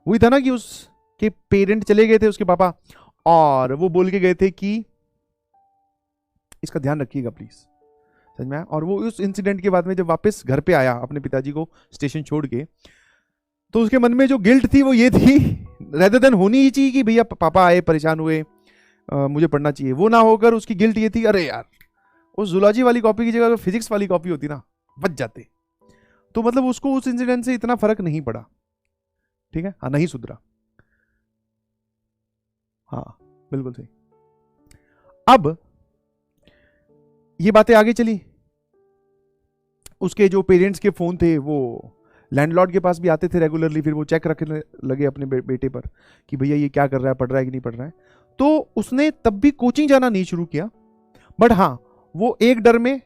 हुई था ना कि उसके पेरेंट चले गए थे, उसके पापा, और वो बोल के गए थे कि इसका ध्यान रखिएगा प्लीज, समझ में आया? और वो उस इंसिडेंट के बाद में जब वापस घर पे आया अपने पिताजी को स्टेशन छोड़ के, तो उसके मन में जो गिल्ट थी वो ये थी, रेदर देन होनी ही चाहिए कि भैया पापा आए परेशान हुए, मुझे पढ़ना चाहिए, वो ना होकर उसकी गिल्ट ये थी, अरे यार उस जूलॉजी वाली कॉपी की जगह फिजिक्स वाली कॉपी होती ना, बच जाते। तो मतलब उसको उस इंसिडेंट से इतना फर्क नहीं पड़ा, ठीक है, हाँ नहीं सुधरा, हाँ बिल्कुल सही। अब ये बातें आगे चली, उसके जो पेरेंट्स के फोन थे वो लैंडलॉर्ड के पास भी आते थे रेगुलरली, फिर वो चेक रखने लगे अपने बेटे पर कि भैया ये क्या कर रहा है, पढ़ रहा है कि नहीं पढ़ रहा है। तो उसने तब भी कोचिंग जाना नहीं शुरू किया, बट हाँ वो एक डर में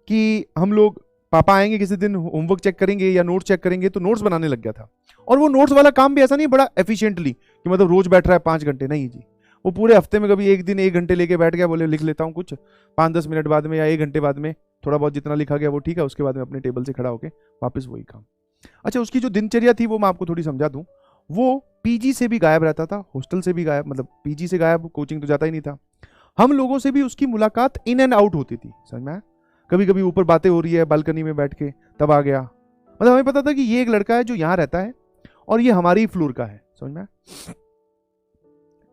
कि हम लोग पापा आएंगे किसी दिन होमवर्क चेक करेंगे या नोट्स चेक करेंगे, तो नोट्स बनाने लग गया था। और वो नोट्स वाला काम भी ऐसा नहीं बड़ा एफिशिएंटली कि मतलब रोज बैठ रहा है 5 घंटे, नहीं जी, वो पूरे हफ्ते में कभी एक दिन 1 घंटे लेके बैठ गया, बोले लिख लेता हूँ कुछ 5-10 मिनट बाद में या 1 घंटे बाद में, थोड़ा बहुत जितना लिखा गया वो ठीक है, उसके बाद में अपने टेबल से खड़ा होके वापस वही काम। अच्छा, उसकी जो दिनचर्या थी वो मैं आपको थोड़ी समझा दूं। वो पीजी से भी गायब रहता था, हॉस्टल से भी गायब, मतलब पीजी से गायब, कोचिंग तो जाता ही नहीं था। हम लोगों से भी उसकी मुलाकात इन एंड आउट होती थी, समझ में आया? कभी कभी ऊपर बातें हो रही है बालकनी में बैठ के, तब आ गया। मतलब हमें पता था कि ये एक लड़का है जो यहाँ रहता है और ये हमारी फ्लोर का है, समझ में आया?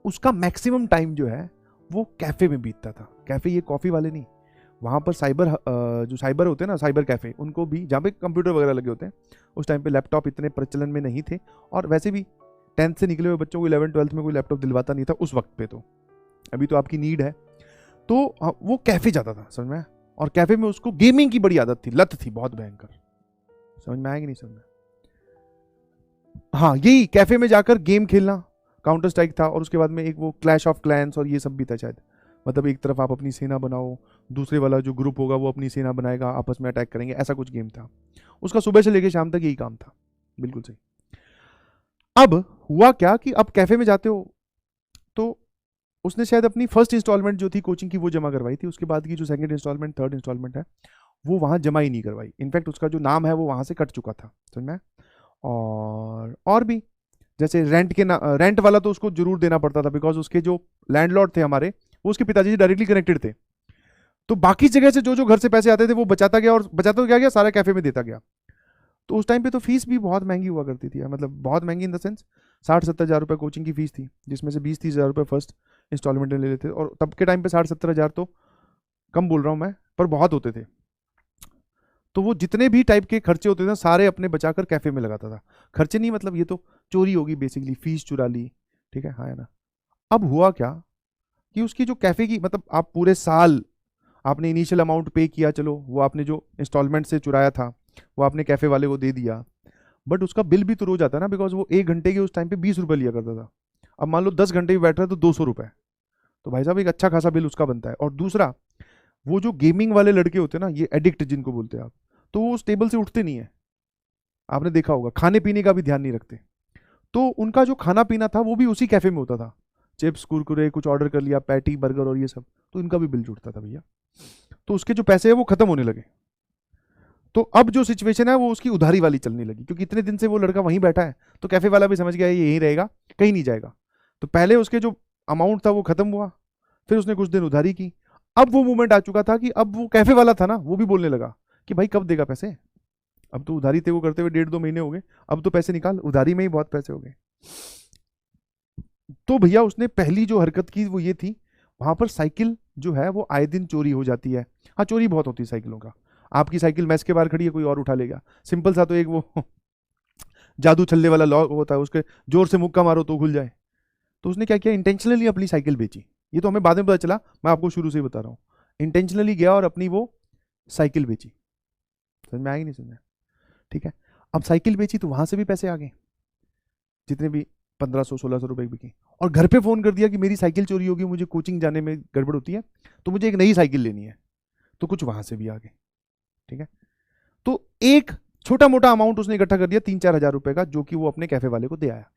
उसका मैक्सिमम टाइम जो है वो कैफे में बीतता था। कैफे ये कॉफी वाले नहीं, वहाँ पर साइबर जो साइबर होते हैं ना, साइबर कैफे, उनको भी जहाँ पे कंप्यूटर वगैरह लगे होते हैं, उस टाइम पे लैपटॉप इतने प्रचलन में नहीं थे, और वैसे भी 10th से निकले हुए बच्चों को 11th-12th में कोई लैपटॉप दिलवाता नहीं था उस वक्त पे। तो अभी तो आपकी नीड है। तो वो कैफे जाता था, समझ में आया? और कैफे में उसको गेमिंग की बड़ी आदत थी, लत थी बहुत भयंकर, समझ में आया कि नहीं समझ में? हाँ, यही कैफे में जाकर गेम खेलना, काउंटर स्ट्राइक था, और उसके बाद में एक वो क्लैश ऑफ क्लैंस और ये सब भी था शायद। मतलब एक तरफ आप अपनी सेना बनाओ, दूसरे वाला जो ग्रुप होगा वो अपनी सेना बनाएगा, आपस में अटैक करेंगे, ऐसा कुछ गेम था उसका। सुबह से लेकर शाम तक यही काम था, बिल्कुल सही। अब हुआ क्या कि अब कैफे में जाते हो तो उसने शायद अपनी फर्स्ट इंस्टॉलमेंट जो थी कोचिंग की वो जमा करवाई थी, उसके बाद की जो सेकंड इंस्टॉलमेंट, थर्ड इंस्टॉलमेंट है वो वहां जमा ही नहीं करवाई। इनफैक्ट उसका जो नाम है वो वहां से कट चुका था, समझ में? और भी जैसे रेंट वाला तो उसको जरूर देना पड़ता था, बिकॉज उसके जो लैंडलॉर्ड थे हमारे, वो उसके पिताजी से डायरेक्टली कनेक्टेड थे। तो बाकी जगह से जो जो घर से पैसे आते थे वो बचाता गया, और बचाता क्या गया, सारा कैफे में देता गया। तो उस टाइम पे तो फीस भी बहुत महंगी हुआ करती थी, मतलब बहुत महंगी इन द सेंस 60-70 हज़ार रुपये कोचिंग की फीस थी, जिसमें से 20-30 हज़ार रुपये फर्स्ट इंस्टॉलमेंट ले लेते थे। और तब के टाइम पे 60-70 हज़ार तो कम बोल रहा हूँ मैं, पर बहुत होते थे। तो वो जितने भी टाइप के खर्चे होते थे सारे अपने बचाकर कैफे में लगाता था। खर्चे नहीं, मतलब ये तो चोरी होगी बेसिकली, फीस चुरा ली, ठीक है, हाँ है ना? अब हुआ क्या कि उसकी जो कैफे की, मतलब आप पूरे साल आपने इनिशियल अमाउंट पे किया, चलो वो आपने जो इंस्टॉलमेंट से चुराया था वो आपने कैफे वाले को दे दिया, बट उसका बिल भी तो रोज आता है ना, बिकॉज वो 1 घंटे के उस टाइम पे 20 रुपए लिया करता था। अब मान लो 10 घंटे भी बैठ रहा है तो 200 रुपए, तो भाई साहब एक अच्छा खासा बिल उसका बनता है। और दूसरा, वो जो गेमिंग वाले लड़के होते हैं ना, ये एडिक्ट जिनको बोलते हैं आप, तो वो उस टेबल से उठते नहीं है, आपने देखा होगा, खाने पीने का भी ध्यान नहीं रखते। तो उनका जो खाना पीना था वो भी उसी कैफे में होता था, चिप्स कुरकुरे कुछ ऑर्डर कर लिया, पैटी बर्गर और ये सब, तो इनका भी बिल जुड़ता था भैया। तो उसके जो पैसे है वो खत्म होने लगे। तो अब जो सिचुएशन है वो उसकी उधारी वाली चलने लगी, क्योंकि इतने दिन से वो लड़का वहीं बैठा है, तो कैफे वाला भी समझ गया ये यहीं रहेगा, कहीं नहीं जाएगा। तो पहले उसके जो अमाउंट था वो खत्म हुआ, फिर उसने कुछ दिन उधारी की। अब वो मोमेंट आ चुका था कि अब वो कैफे वाला था ना, वो भी बोलने लगा कि भाई कब देगा पैसे, अब तो उधारी तेरे को करते हुए 1.5-2 महीने हो गए, अब तो पैसे निकाल, उधारी में ही बहुत पैसे हो गए। तो भैया उसने पहली जो हरकत की वो ये थी, वहां पर साइकिल जो है वो आए दिन चोरी हो जाती है। हाँ, चोरी बहुत होती है साइकिलों का। आपकी साइकिल मैस के बाहर खड़ी है, कोई और उठा लेगा। सिंपल सा तो एक वो जादू छल्ले वाला लॉक होता है, उसके जोर से मुक्का मारो तो खुल जाए। तो उसने क्या किया, इंटेंशनली अपनी साइकिल बेची। ये तो हमें बाद में पता चला, मैं आपको शुरू से ही बता रहा हूँ। इंटेंशनली गया और अपनी वो साइकिल बेची। समझ में आएगी नहीं, समझ में? ठीक है। अब साइकिल बेची तो वहां से भी पैसे आ गए, जितने भी 1500-1600 रुपए बिकी। और घर पे फोन कर दिया कि मेरी साइकिल चोरी होगी, मुझे कोचिंग जाने में गड़बड़ होती है, तो मुझे एक नई साइकिल लेनी है। तो कुछ वहां से भी आ गए, ठीक है। तो एक छोटा मोटा अमाउंट उसने इकट्ठा कर दिया 3-4 हज़ार रुपए का, जो कि वो अपने कैफे वाले को दे आया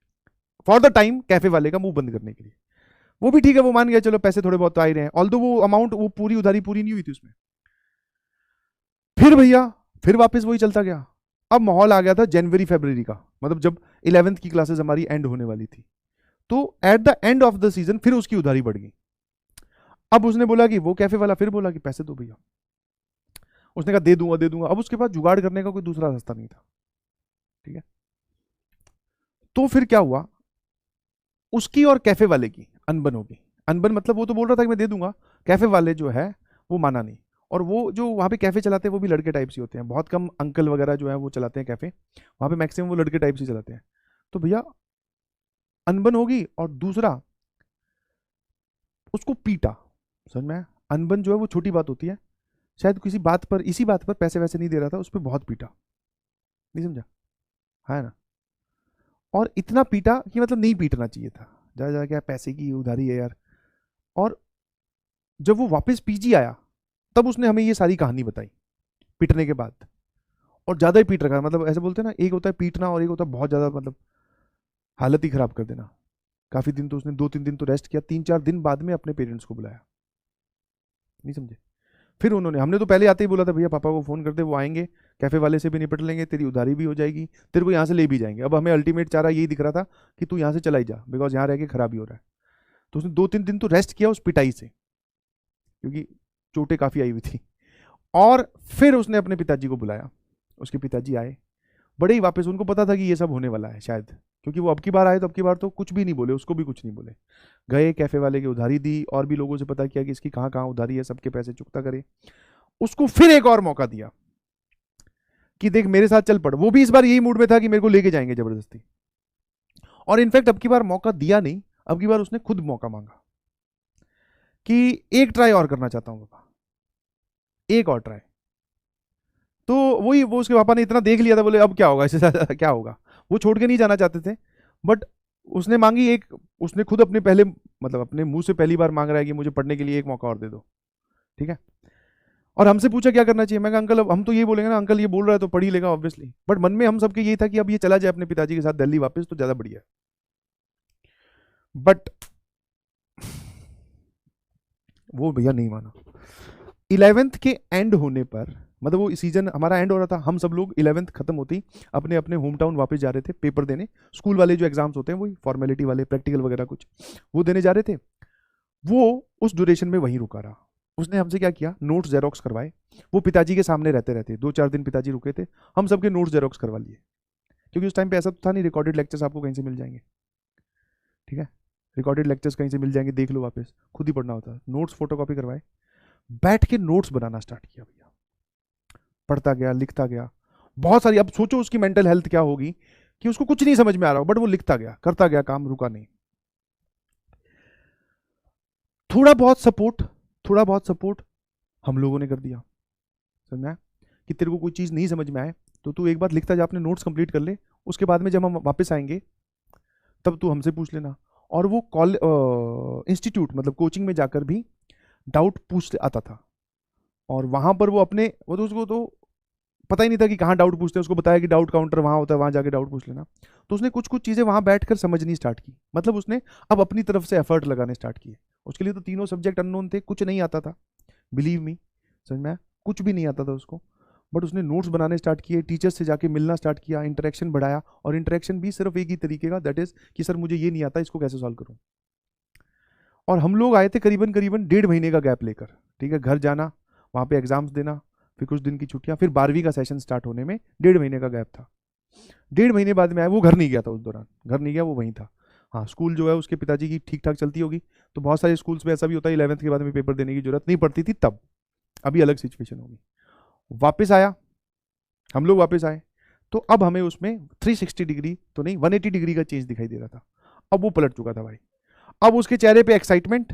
फॉर द टाइम, कैफे वाले का मुंह बंद करने के लिए। वो भी ठीक है, वो मान गया, चलो पैसे थोड़े बहुत तो आ ही रहे हैं, ऑल्दो वो अमाउंट, वो पूरी उधारी पूरी नहीं हुई थी उसमें। फिर भैया फिर वापस वही चलता गया। अब माहौल आ गया था जनवरी फरवरी का, मतलब जब 11th की क्लासेस हमारी एंड होने वाली थी। तो at the end of the season फिर उसकी उधारी बढ़ गई। अब उसने बोला कि वो कैफे वाला फिर बोला कि पैसे दो भैया। उसने कहा दे दूंगा दे दूंगा। अब उसके पास जुगाड़ करने का कोई दूसरा रास्ता नहीं था। ठीक है, तो फिर क्या हुआ, उसकी और कैफे वाले की अनबन हो गई। अनबन मतलब वो तो बोल रहा था कि मैं दे दूंगा, कैफे वाले जो है वो माना नहीं। और वो जो वहाँ पे कैफे चलाते हैं वो भी लड़के टाइप से होते हैं, बहुत कम अंकल वगैरह जो है वो चलाते हैं कैफे, वहाँ पे मैक्सिमम वो लड़के टाइप से चलाते हैं। तो भैया अनबन होगी, और दूसरा उसको पीटा। समझ में आया? अनबन जो है वो छोटी बात होती है, शायद किसी बात पर, इसी बात पर पैसे वैसे नहीं दे रहा था, उस पर बहुत पीटा। नहीं समझा? है ना? और इतना पीटा कि मतलब नहीं पीटना चाहिए था, जा जा क्या पैसे की उधारी है यार। और जब वो वापस पीजी आया तब उसने हमें ये सारी कहानी बताई पीटने के बाद। और ज्यादा ही पीट रखा, मतलब ऐसे बोलते हैं ना, एक होता है पीटना और एक होता है बहुत ज्यादा, मतलब हालत ही खराब कर देना। काफी दिन तो उसने 2-3 दिन तो रेस्ट किया, 3-4 दिन बाद में अपने पेरेंट्स को बुलाया। नहीं समझे? फिर उन्होंने, हमने तो पहले आते ही बोला था भैया पापा को फोन कर दे, वो आएंगे, कैफे वाले से भी निपट लेंगे, तेरी उधारी भी हो जाएगी, तेरे को यहाँ से ले भी जाएंगे। अब हमें अल्टीमेट चारा यही दिख रहा था कि तू यहाँ से चला ही जा, बिकॉज यहाँ रह के खराब ही हो रहा है। तो उसने 2-3 दिन तो रेस्ट किया उस पिटाई से, क्योंकि चोटें काफी आई हुई थी। और फिर उसने अपने पिताजी को बुलाया। उसके पिताजी आए, बड़े ही वापस, उनको पता था कि ये सब होने वाला है शायद, क्योंकि वो अब की बार आए तो अब की बार तो कुछ भी नहीं बोले, उसको भी कुछ नहीं बोले। गए कैफे वाले की उधारी दी, और भी लोगों से पता किया कि इसकी कहाँ कहाँ उधारी है, सबके पैसे चुकता करे। उसको फिर एक और मौका दिया कि देख मेरे साथ चल पड़। वो भी इस बार यही मूड में था कि मेरे को लेके जाएंगे जबरदस्ती। और इनफैक्ट अब की बार मौका दिया नहीं, अब की बार उसने खुद मौका मांगा कि एक ट्राई और करना चाहता हूं पापा, एक और ट्राई। तो वही, वो उसके पापा ने इतना देख लिया था, बोले अब क्या होगा इससे ज्यादा क्या होगा। वो छोड़ के नहीं जाना चाहते थे, बट उसने मांगी एक, उसने खुद अपने पहले, मतलब अपने मुंह से पहली बार मांग रहा है कि मुझे पढ़ने के लिए एक मौका और दे दो। ठीक है, और हमसे पूछा क्या करना चाहिए। मैं कहा अंकल, अब हम तो ये बोलेंगे ना, अंकल ये बोल रहा है तो पढ़ ही लेगा ऑब्वियसली, बट मन में हम सबके यही था कि अब ये चला जाए अपने पिताजी के साथ दिल्ली वापस तो ज्यादा बढ़िया है। बट वो भैया नहीं माना। 11th के एंड होने पर, मतलब वो सीजन हमारा एंड हो रहा था, हम सब लोग 11th खत्म होती अपने अपने होम टाउन वापस जा रहे थे पेपर देने। स्कूल वाले जो एग्जाम्स होते हैं वही फॉर्मेलिटी वाले, प्रैक्टिकल वगैरह कुछ वो देने जा रहे थे। वो उस ड्यूरेशन में वहीं रुका रहा। उसने हमसे क्या किया, नोट्स जेरोक्स करवाए। वो पिताजी के सामने रहते रहते 2-4 दिन पिताजी रुके थे, हम सबके नोट्स जेरोक्स करवा लिए, क्योंकि उस टाइम पे ऐसा तो था नहीं रिकॉर्डेड लेक्चर्स आपको कहीं से मिल जाएंगे। ठीक है, रिकॉर्डेड लेक्चर्स कहीं से मिल जाएंगे, देख लो वापस, खुद ही पढ़ना होता। नोट्स फोटोकॉपी करवाए, बैठ के नोट्स बनाना स्टार्ट किया भैया। पढ़ता गया, लिखता गया, बहुत सारी। अब सोचो उसकी मेंटल हेल्थ क्या होगी कि उसको कुछ नहीं समझ में आ रहा हो, बट वो लिखता गया, करता गया काम, रुका नहीं। थोड़ा बहुत सपोर्ट, थोड़ा बहुत सपोर्ट हम लोगों ने कर दिया। समझ में आया? कि तेरे को कोई चीज़ नहीं समझ में आए तो तू एक बार लिखता जा, अपने नोट्स कंप्लीट कर ले, उसके बाद में जब हम वापस आएंगे तब तू हमसे पूछ लेना। और वो इंस्टीट्यूट मतलब कोचिंग में जाकर भी डाउट पूछ आता था। और वहां पर वो अपने, वो तो उसको तो पता ही नहीं था कि कहाँ डाउट पूछते हैं, उसको बताया कि डाउट काउंटर वहाँ होता है, वहाँ जाके डाउट पूछ लेना। तो उसने कुछ कुछ चीज़ें वहाँ बैठकर समझनी स्टार्ट की, मतलब उसने अब अपनी तरफ से एफर्ट लगाने स्टार्ट किए। उसके लिए तो तीनों सब्जेक्ट अननोन थे, कुछ नहीं आता था, बिलीव मी। समझ में आया? कुछ भी नहीं आता था उसको, बट उसने नोट्स बनाने स्टार्ट किए, टीचर्स से जाके मिलना स्टार्ट किया, इंटरेक्शन बढ़ाया। और इंटरेक्शन भी सिर्फ एक ही तरीके का, दैट इज कि सर मुझे ये नहीं आता, इसको कैसे सॉल्व करूँ। और हम लोग आए थे करीबन करीबन 1.5 महीने का गैप लेकर। ठीक है, घर जाना, वहाँ पे एग्जाम्स देना, फिर कुछ दिन की छुट्टियाँ, फिर 12वीं का सेशन स्टार्ट होने में 1.5 महीने का गैप था। 1.5 महीने बाद में आया, वो घर नहीं गया था उस दौरान, घर नहीं गया, वो वहीं था। हाँ, स्कूल जो है उसके पिताजी की ठीक ठाक चलती होगी, तो बहुत सारे स्कूल्स में ऐसा भी होता है 11th के बाद में पेपर देने की जरूरत नहीं पड़ती थी तब, अभी अलग सिचुएशन होगी। वापस आया, हम लोग वापस आए, तो अब हमें उसमें 360 डिग्री तो नहीं, 180 डिग्री का चेंज दिखाई दे रहा था। अब वो पलट चुका था भाई। अब उसके चेहरे पे एक्साइटमेंट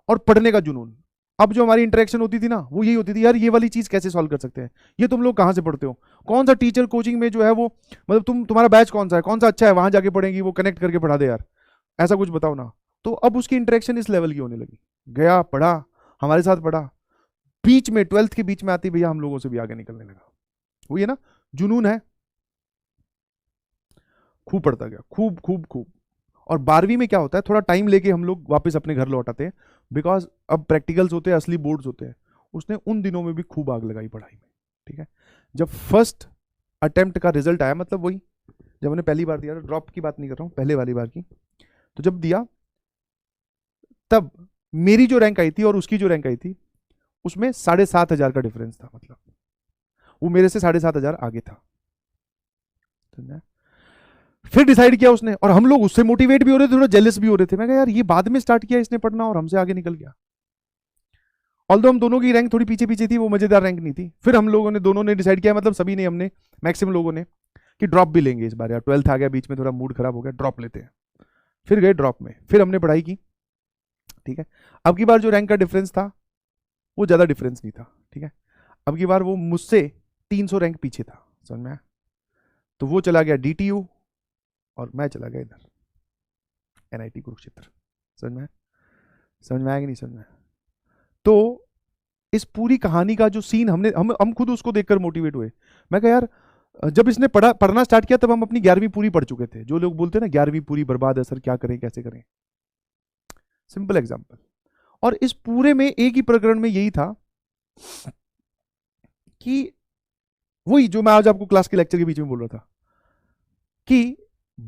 और पढ़ने का जुनून। अब जो हमारी इंटरेक्शन होती थी ना, वो यही होती थी, यार ये वाली चीज कैसे सॉल्व कर सकते हैं, ये तुम लोग कहाँ से पढ़ते हो, कौन सा टीचर कोचिंग में जो है वो, मतलब तुम्हारा बैच कौन सा है, कौन सा अच्छा है, वहां जाके पढ़ेंगी, वो कनेक्ट करके पढ़ा दे यार, ऐसा कुछ बताओ ना। तो अब उसकी इंटरेक्शन इस लेवल की होने लगी, गया पढ़ा, हमारे साथ पढ़ा, बीच में 12th के बीच में आती भैया हम लोगों से भी आगे निकलने लगा। वो ये ना जुनून है, खूब पढ़ता गया, खूब खूब खूब। और 12वीं में क्या होता है, थोड़ा टाइम लेके हम लोग वापस अपने घर लौट आते हैं, बिकॉज अब प्रैक्टिकल्स होते हैं, असली बोर्ड्स होते हैं। उसने उन दिनों में भी खूब आग लगाई पढ़ाई में। ठीक है, जब फर्स्ट अटेम्प्ट का रिजल्ट आया, मतलब वही जब मैंने पहली बार दिया, ड्रॉप की बात नहीं कर रहा हूँ, पहले वाली बार की, तो जब दिया तब मेरी जो रैंक आई थी और उसकी जो रैंक आई थी उसमें 7,500 का डिफरेंस था, मतलब वो मेरे से 7,500 आगे था। फिर डिसाइड किया उसने, और हम लोग उससे मोटिवेट भी हो रहे थे, थोड़ा जेलस भी हो रहे थे। मैं कहा यार ये बाद में स्टार्ट किया इसने पढ़ना और हमसे आगे निकल गया। ऑल्दो हम दोनों की रैंक थोड़ी पीछे पीछे थी, वो मजेदार रैंक नहीं थी। फिर हम लोगों ने दोनों ने डिसाइड किया, मतलब सभी ने, हमने मैक्सिमम लोगों ने, कि ड्रॉप भी लेंगे इस बार यार, 12th आ गया बीच में, थोड़ा मूड खराब हो गया, ड्रॉप लेते हैं। फिर गए ड्रॉप में, फिर हमने पढ़ाई की, ठीक है। अब की बार जो रैंक का डिफरेंस था वो ज़्यादा डिफरेंस नहीं था, ठीक है। अब की बार वो मुझसे 300 रैंक पीछे था, समझ में आया। तो वो चला गया DTU और मैं चला गया इधर NIT कुरुक्षेत्र। समझ में आया? समझ में आया कि नहीं समझ में आया? तो इस पूरी कहानी का जो सीन हम खुद उसको देखकर मोटिवेट हुए। मैं कहा यार जब इसने पढ़ना स्टार्ट किया तब हम अपनी 11वीं पूरी पढ़ चुके थे। जो लोग बोलते हैं ना 11वीं पूरी बर्बाद है सर, क्या करें कैसे करें, सिंपल एग्जांपल। और इस पूरे में एक ही प्रकरण में यही था कि वही जो मैं आज आपको क्लास के लेक्चर के बीच में बोल रहा था कि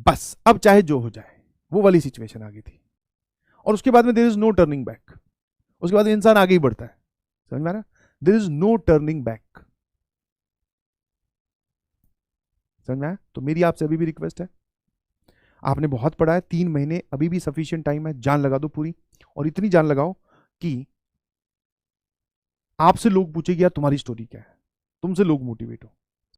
बस अब चाहे जो हो जाए, वो वाली सिचुएशन आ गई थी। और उसके बाद में there is no turning back, उसके बाद इंसान आगे ही बढ़ता है। समझ में आ रहा? There is no turning back. समझ में आया? तो मेरी आपसे अभी भी रिक्वेस्ट है, आपने बहुत पढ़ा है, 3 महीने अभी भी सफिशिएंट टाइम है, जान लगा दो पूरी। और इतनी जान लगाओ कि आपसे लोग पूछे कि यार तुम्हारी स्टोरी क्या है, तुमसे लोग मोटिवेट हो।